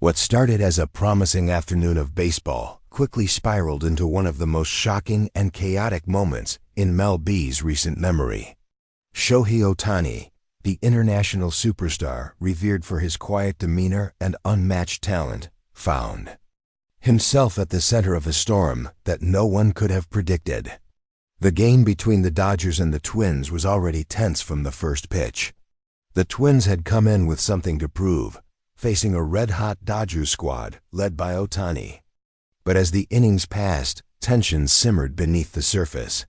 What started as a promising afternoon of baseball quickly spiraled into one of the most shocking and chaotic moments in MLB's recent memory. Shohei Ohtani, the international superstar revered for his quiet demeanor and unmatched talent, found himself at the center of a storm that no one could have predicted. The game between the Dodgers and the Twins was already tense from the first pitch. The Twins had come in with something to prove, facing a red-hot Dodgers squad led by Ohtani. But as the innings passed, tension simmered beneath the surface.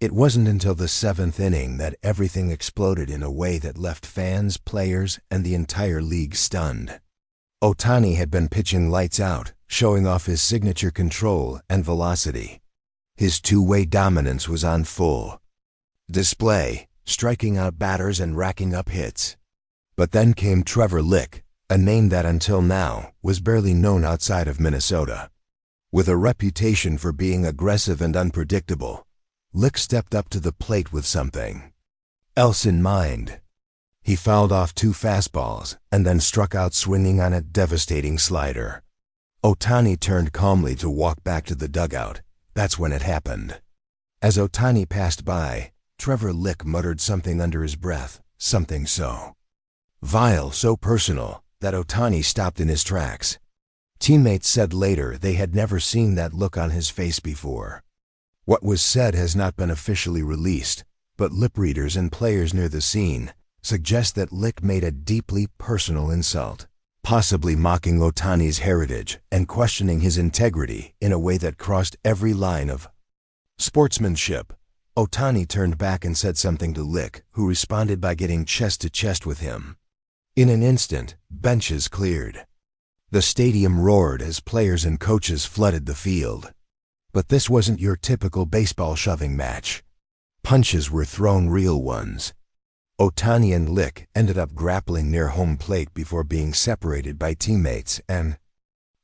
It wasn't until the seventh inning that everything exploded in a way that left fans, players, and the entire league stunned. Ohtani had been pitching lights out, showing off his signature control and velocity. His two-way dominance was on full display, striking out batters and racking up hits. But then came Trevor Lick, a name that until now was barely known outside of Minnesota. With a reputation for being aggressive and unpredictable, Lick stepped up to the plate with something else in mind. He fouled off two fastballs and then struck out swinging on a devastating slider. Ohtani turned calmly to walk back to the dugout. That's when it happened. As Ohtani passed by, Trevor Lick muttered something under his breath, something so vile, so personal, that Ohtani stopped in his tracks. Teammates said later they had never seen that look on his face before. What was said has not been officially released, but lip readers and players near the scene suggest that Lick made a deeply personal insult, possibly mocking Ohtani's heritage and questioning his integrity in a way that crossed every line of sportsmanship. Ohtani turned back and said something to Lick, who responded by getting chest to chest with him. In an instant, benches cleared. The stadium roared as players and coaches flooded the field. But this wasn't your typical baseball shoving match. Punches were thrown, real ones. Ohtani and Lick ended up grappling near home plate before being separated by teammates and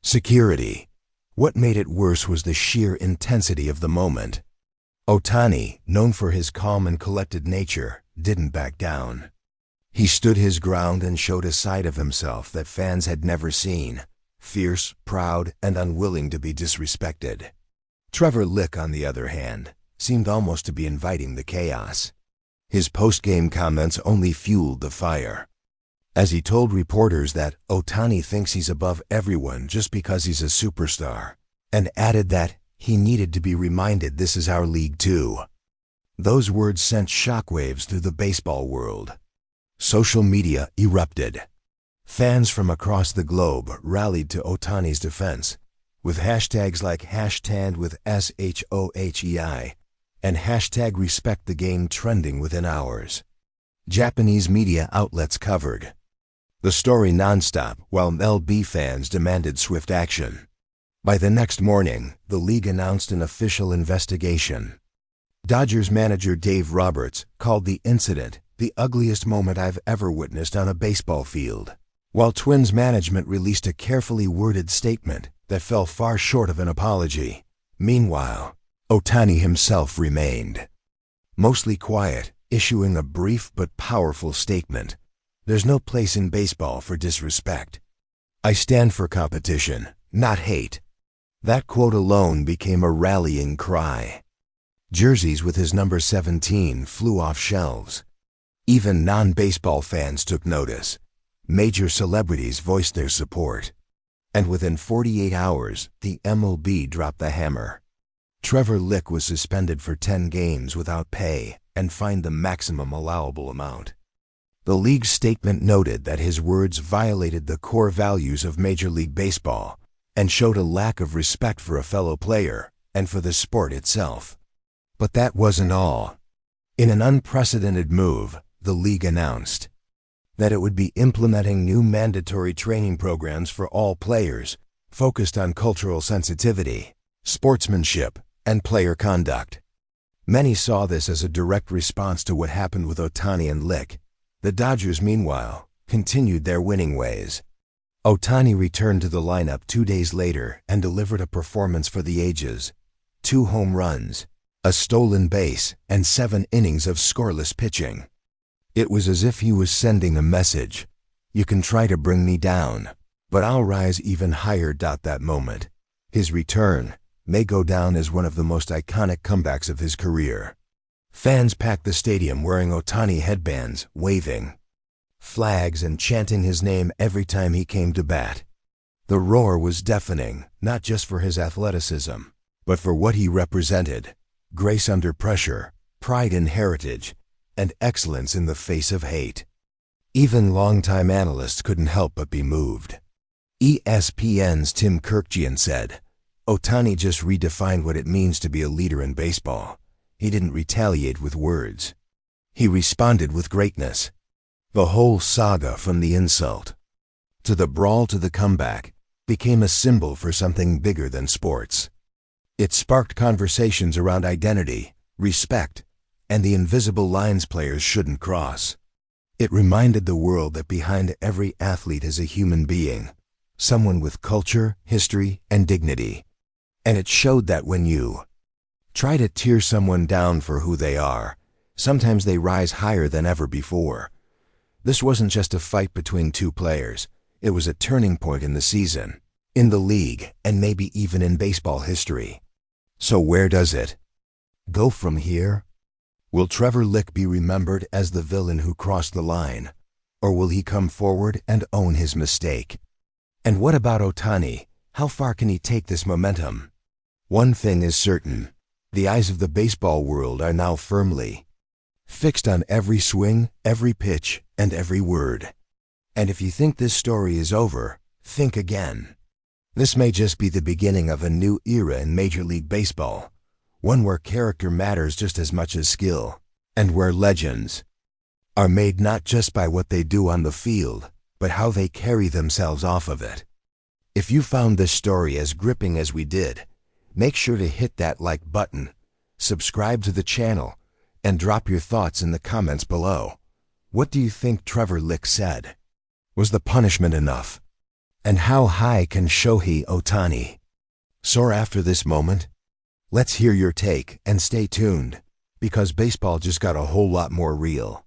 security. What made it worse was the sheer intensity of the moment. Ohtani, known for his calm and collected nature, didn't back down. He stood his ground and showed a side of himself that fans had never seen, fierce, proud, and unwilling to be disrespected. Trevor Lick, on the other hand, seemed almost to be inviting the chaos. His post-game comments only fueled the fire. As he told reporters that Ohtani thinks he's above everyone just because he's a superstar, and added that he needed to be reminded this is our league too. Those words sent shockwaves through the baseball world. Social media erupted. Fans from across the globe rallied to Ohtani's defense, with hashtags like #SHOHEI and #RespectTheGame trending within hours. Japanese media outlets covered the story nonstop while MLB fans demanded swift action. By the next morning, the league announced an official investigation. Dodgers manager Dave Roberts called the incident the ugliest moment I've ever witnessed on a baseball field, while Twins management released a carefully worded statement that fell far short of an apology. Meanwhile, Ohtani himself remained mostly quiet, issuing a brief but powerful statement. There's no place in baseball for disrespect. I stand for competition, not hate. That quote alone became a rallying cry. Jerseys with his number 17 flew off shelves. Even non-baseball fans took notice. Major celebrities voiced their support. And within 48 hours, the MLB dropped the hammer. Trevor Lick was suspended for 10 games without pay and fined the maximum allowable amount. The league's statement noted that his words violated the core values of Major League Baseball and showed a lack of respect for a fellow player and for the sport itself. But that wasn't all. In an unprecedented move, the league announced that it would be implementing new mandatory training programs for all players focused on cultural sensitivity, sportsmanship, and player conduct. Many saw this as a direct response to what happened with Ohtani and Lick. The Dodgers, meanwhile, continued their winning ways. Ohtani returned to the lineup 2 days later and delivered a performance for the ages. 2 home runs, a stolen base, and 7 innings of scoreless pitching. It was as if he was sending a message. You can try to bring me down, But I'll rise even higher. That moment, his return, may go down as one of the most iconic comebacks of his career. Fans packed the stadium wearing Ohtani headbands, waving flags and chanting his name every time he came to bat. The roar was deafening, not just for his athleticism, but for what he represented: grace under pressure, pride in heritage, and excellence in the face of hate. Even longtime analysts couldn't help but be moved. ESPN's Tim Kirkjian said, "Ohtani just redefined what it means to be a leader in baseball. He didn't retaliate with words. He responded with greatness." The whole saga, from the insult to the brawl to the comeback, became a symbol for something bigger than sports. It sparked conversations around identity, respect, and the invisible lines players shouldn't cross. It reminded the world that behind every athlete is a human being, someone with culture, history, and dignity. And it showed that when you try to tear someone down for who they are, sometimes they rise higher than ever before. This wasn't just a fight between two players. It was a turning point in the season, in the league, and maybe even in baseball history. So where does it go from here? Will Trevor Lick be remembered as the villain who crossed the line? Or will he come forward and own his mistake? And what about Ohtani? How far can he take this momentum? One thing is certain: the eyes of the baseball world are now firmly fixed on every swing, every pitch, and every word. And if you think this story is over, think again. This may just be the beginning of a new era in Major League Baseball, one where character matters just as much as skill, and where legends are made not just by what they do on the field, but how they carry themselves off of it. If you found this story as gripping as we did, make sure to hit that like button, subscribe to the channel, and drop your thoughts in the comments below. What do you think Trevor Lick said? Was the punishment enough? And how high can Shohei Ohtani soar after this moment? Let's hear your take, and stay tuned, because baseball just got a whole lot more real.